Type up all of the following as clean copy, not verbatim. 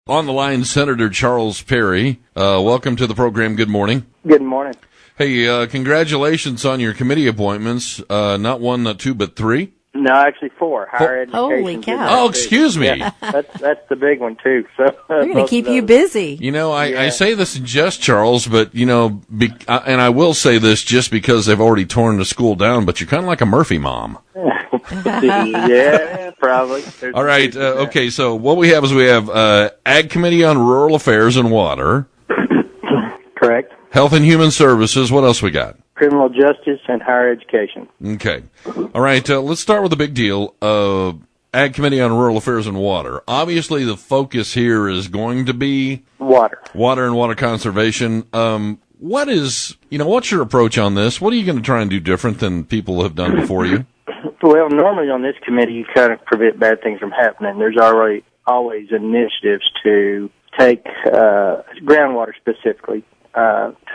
On the line, Senator Charles Perry. Welcome to the program. Good morning. Good morning. Hey, congratulations on your committee appointments. Not one, not two, but three? No, actually four. Higher education. Holy cow. Oh, excuse me. Yeah, that's the big one, too. So We're going to keep you busy. You know, I say this in jest, Charles, but, you know, and I will say this just because they've already torn the school down, but you're kind of like a Murphy mom. Yeah, probably. There's All right. Okay, so what we have is Ag Committee on Rural Affairs and Water. Correct. Health and Human Services. What else we got? Criminal justice and higher education. Okay. All right, let's start with the big deal. Ag Committee on Rural Affairs and Water. Obviously, the focus here is going to be Water and water conservation. What's your approach on this? What are you going to try and do different than people have done before you? Well, normally on this committee, you kind of prevent bad things from happening. There's always initiatives to take groundwater specifically,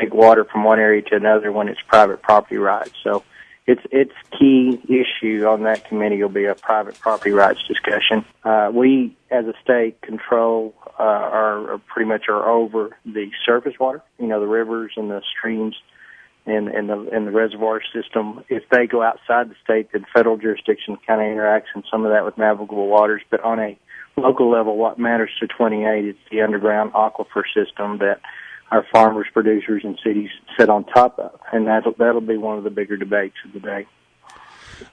take water from one area to another when it's private property rights. So its key issue on that committee will be a private property rights discussion. We, as a state, control are pretty much are over the surface water, the rivers and the streams and the reservoir system. If they go outside the state, then federal jurisdiction kind of interacts in some of that with navigable waters. But on a local level, what matters to 28 is the underground aquifer system that our farmers, producers, and cities sit on top of, and that'll be one of the bigger debates of the day.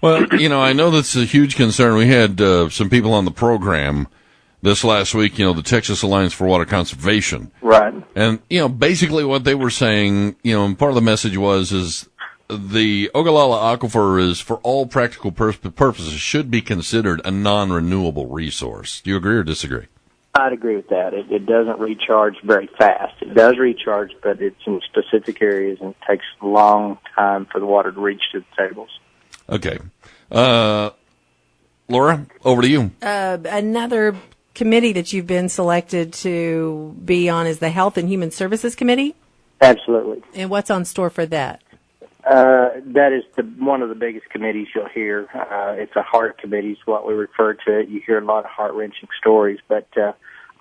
Well, I know that's a huge concern. We had some people on the program this last week, the Texas Alliance for Water Conservation. Right. And, basically what they were saying, and part of the message is the Ogallala Aquifer is, for all practical purposes, should be considered a non-renewable resource. Do you agree or disagree? I'd agree with that. It doesn't recharge very fast. It does recharge, but it's in specific areas and it takes a long time for the water to reach to the tables. Okay. Laura, over to you. Another committee that you've been selected to be on is the Health and Human Services Committee? Absolutely. And what's on store for that? That is one of the biggest committees you'll hear. It's a heart committee is what we refer to it. You hear a lot of heart-wrenching stories, but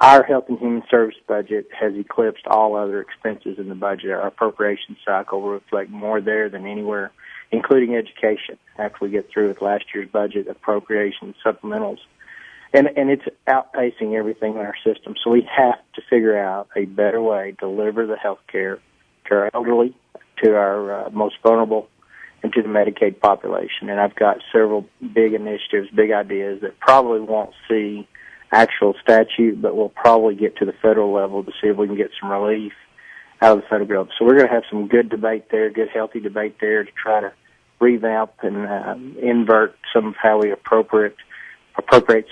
our Health and Human Service budget has eclipsed all other expenses in the budget. Our appropriation cycle will reflect more there than anywhere, including education, after we get through with last year's budget, appropriations, supplementals. And it's outpacing everything in our system. So we have to figure out a better way to deliver the health care to our elderly, to our most vulnerable, and to the Medicaid population. And I've got several big initiatives, big ideas that probably won't see actual statute, but we'll probably get to the federal level to see if we can get some relief out of the federal government. So we're going to have some good debate there, good healthy debate there to try to revamp and invert some of how we appropriate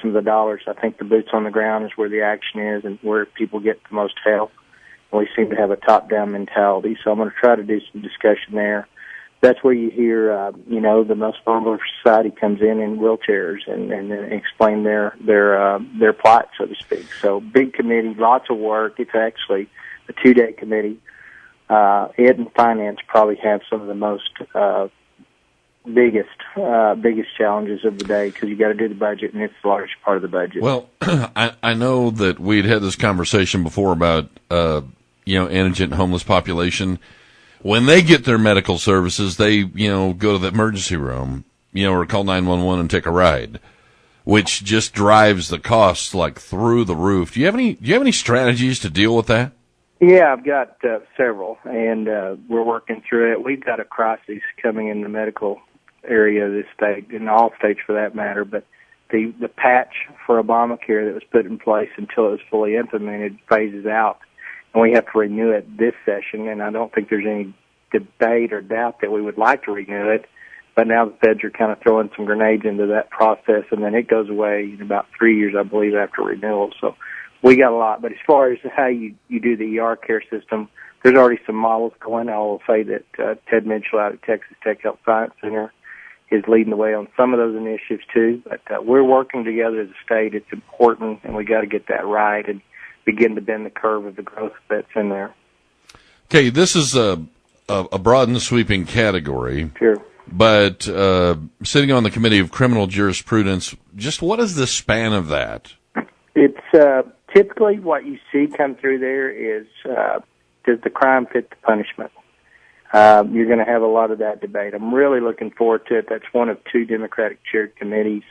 some of the dollars. I think the boots on the ground is where the action is and where people get the most help. We seem to have a top-down mentality, so I'm going to try to do some discussion there. That's where you hear, the most vulnerable society comes in wheelchairs and explain their plight, so to speak. So big committee, lots of work. It's actually a 2-day committee. Ed and Finance probably have some of the most biggest challenges of the day because you got to do the budget, and it's the largest part of the budget. Well, I know that we'd had this conversation before about indigent homeless population. When they get their medical services, they go to the emergency room, or call 911 and take a ride, which just drives the costs like through the roof. Do you have any strategies to deal with that? Yeah, I've got several, and we're working through it. We've got a crisis coming in the medical area of this state, in all states for that matter, but the patch for Obamacare that was put in place until it was fully implemented phases out, and we have to renew it this session, and I don't think there's any debate or doubt that we would like to renew it, but now the feds are kind of throwing some grenades into that process, and then it goes away in about 3 years, I believe, after renewal. So we got a lot, but as far as how you do the ER care system, there's already some models going. I will say that Ted Mitchell out at Texas Tech Health Science Center is leading the way on some of those initiatives too. But we're working together as a state. It's important, and we got to get that right and begin to bend the curve of the growth that's in there. Okay, this is a broad and sweeping category. Sure. But sitting on the Committee of Criminal Jurisprudence, just what is the span of that? It's typically what you see come through there is, does the crime fit the punishment? You're going to have a lot of that debate. I'm really looking forward to it. That's one of two Democratic-chaired committees.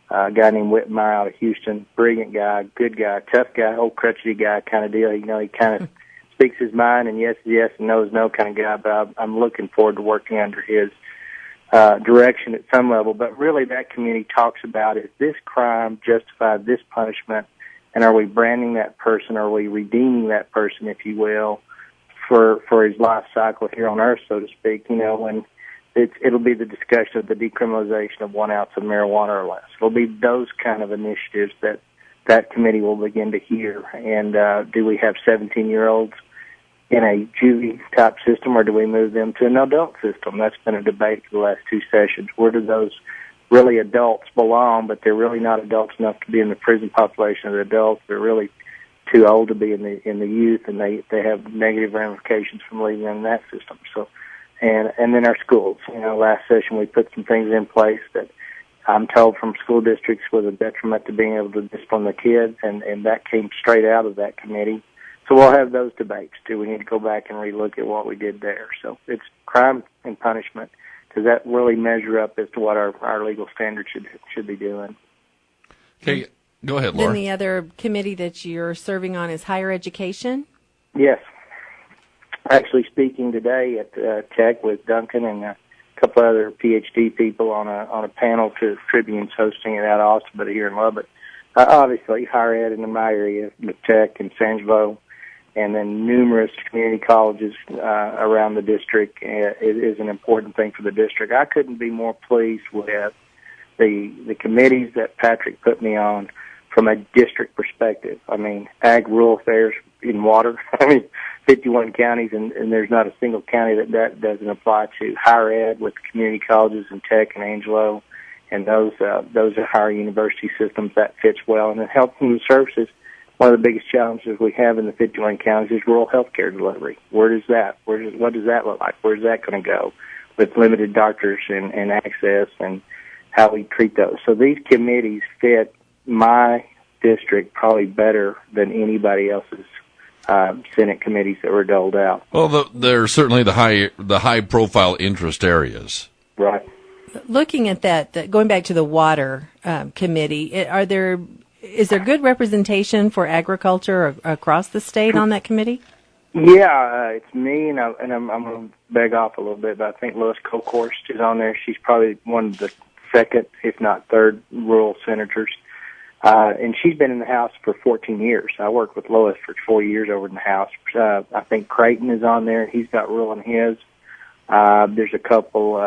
A guy named Whitmire out of Houston, brilliant guy, good guy, tough guy, old crotchety guy kind of deal. You know, he kind of speaks his mind, and yes is yes and no is no kind of guy, but I'm looking forward to working under his direction at some level. But really that committee talks about, is this crime justified this punishment, and are we branding that person, are we redeeming that person, if you will, for his life cycle here on earth, so to speak, you know, when it'll be the discussion of the decriminalization of 1 ounce of marijuana or less. It'll be those kind of initiatives that committee will begin to hear. And do we have 17-year-olds in a juvie type system, or do we move them to an adult system? That's been a debate for the last 2 sessions. Where do those really adults belong, but they're really not adults enough to be in the prison population of the adults? They're really too old to be in the youth, and they have negative ramifications from leaving in that system. So, and then our schools. You know, last session we put some things in place that I'm told from school districts was a detriment to being able to discipline the kids, and that came straight out of that committee. So we'll have those debates. Do we need to go back and relook at what we did there? So it's crime and punishment. Does that really measure up as to what our legal standards should be doing? Okay, go ahead, Laura. Then the other committee that you're serving on is higher education? Yes. Actually speaking today at Tech with Duncan and a couple other PhD people on a panel to Tribune's hosting it out of Austin, but here in Lubbock. Obviously, higher ed in my area, with Tech and Sangelo, and then numerous community colleges around the district is an important thing for the district. I couldn't be more pleased with the committees that Patrick put me on from a district perspective. I mean, ag, rural affairs, in water. I mean, 51 counties, and there's not a single county that doesn't apply to. Higher ed with community colleges and Tech and Angelo, and those are higher university systems. That fits well. And then health and human services, one of the biggest challenges we have in the 51 counties is rural health care delivery. What does that look like? Where's that going to go with limited doctors and access, and how we treat those? So these committees fit my district probably better than anybody else's Senate committees that were doled out. Well, they're certainly the high profile interest areas. Right. Looking at that, going back to the water committee, is there good representation for agriculture across the state on that committee? Yeah, it's me, and I'm going to beg off a little bit, but I think Lois Kokhorst is on there. She's probably one of the second, if not third, rural senators. And she's been in the House for 14 years. I worked with Lois for 4 years over in the House. I think Creighton is on there. He's got rural in his. There's a couple,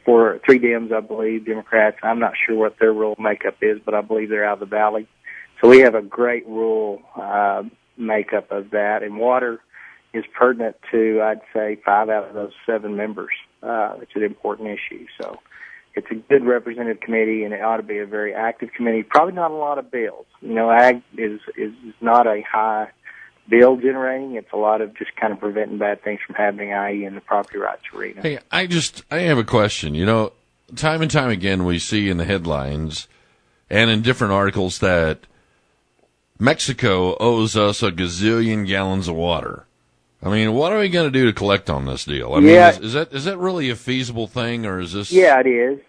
three Dems, I believe, Democrats. I'm not sure what their rural makeup is, but I believe they're out of the Valley. So we have a great rural makeup of that. And water is pertinent to, I'd say, 5 out of those 7 members. It's an important issue. So it's a good representative committee, and it ought to be a very active committee. Probably not a lot of bills. You know, ag is not a high bill generating. It's a lot of just kind of preventing bad things from happening, i.e. in the property rights arena. Hey, I have a question. You know, time and time again we see in the headlines and in different articles that Mexico owes us a gazillion gallons of water. I mean, what are we going to do to collect on this deal? I mean, is that really a feasible thing, or is this? Yeah, it is.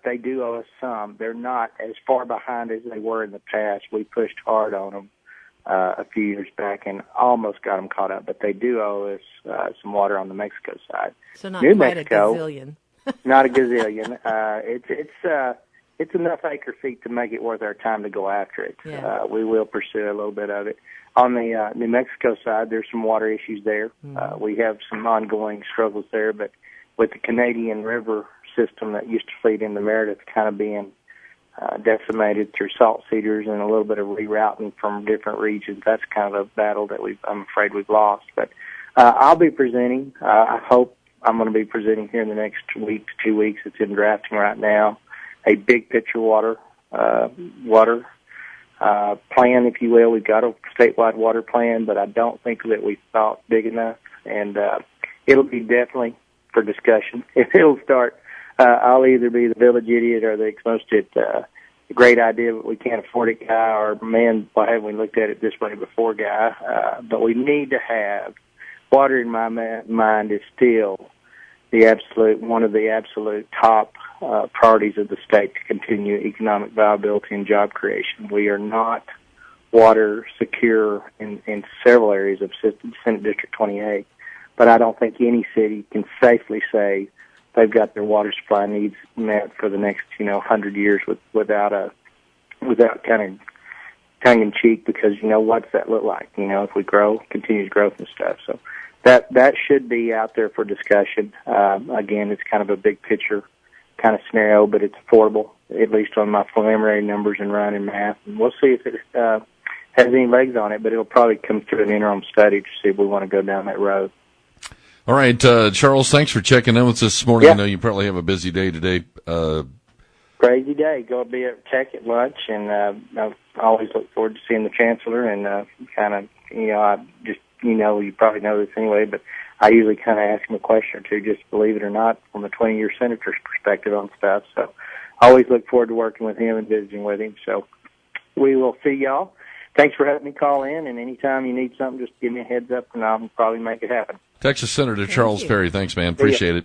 They do owe us some. They're not as far behind as they were in the past. We pushed hard on them a few years back and almost got them caught up, but they do owe us some water on the Mexico side. So not New quite Mexico, a gazillion. Not a gazillion. It's enough acre feet to make it worth our time to go after it. Yeah. We will pursue a little bit of it. On the New Mexico side, there's some water issues there. We have some ongoing struggles there, but with the Canadian River system that used to feed into Meredith kind of being decimated through salt cedars and a little bit of rerouting from different regions, that's kind of a battle that I'm afraid we've lost. But I'll be presenting. I hope I'm going to be presenting here in the next week to 2 weeks. It's in drafting right now. A big picture water plan, if you will. We've got a statewide water plan, but I don't think that we thought big enough, and it'll be definitely for discussion. It'll start. I'll either be the village idiot or the exposed a great idea, but we can't afford it guy, or man, why haven't we looked at it this way before guy? But we need to have water. In my mind, is still one of the absolute top priorities of the state to continue economic viability and job creation. We are not water secure in several areas of Senate District 28, but I don't think any city can safely say they've got their water supply needs met for the next 100 years without kind of tongue in cheek, because what's that look like? If we grow, continued growth and stuff. So that should be out there for discussion. Again, it's kind of a big picture kind of scenario, but it's affordable, at least on my preliminary numbers and running math. And we'll see if it has any legs on it, but it'll probably come through an interim study to see if we want to go down that road. All right, Charles, thanks for checking in with us this morning. Yeah. I know you probably have a busy day today. Crazy day. Go be at tech at lunch, and I always look forward to seeing the chancellor. And kind of, I just, you probably know this anyway, but I usually kind of ask him a question or two, just believe it or not, from a 20-year senator's perspective on stuff. So I always look forward to working with him and visiting with him. So we will see y'all. Thanks for having me call in, and anytime you need something, just give me a heads up, and I'll probably make it happen. Texas Senator Charles Perry, thanks, man. Appreciate it.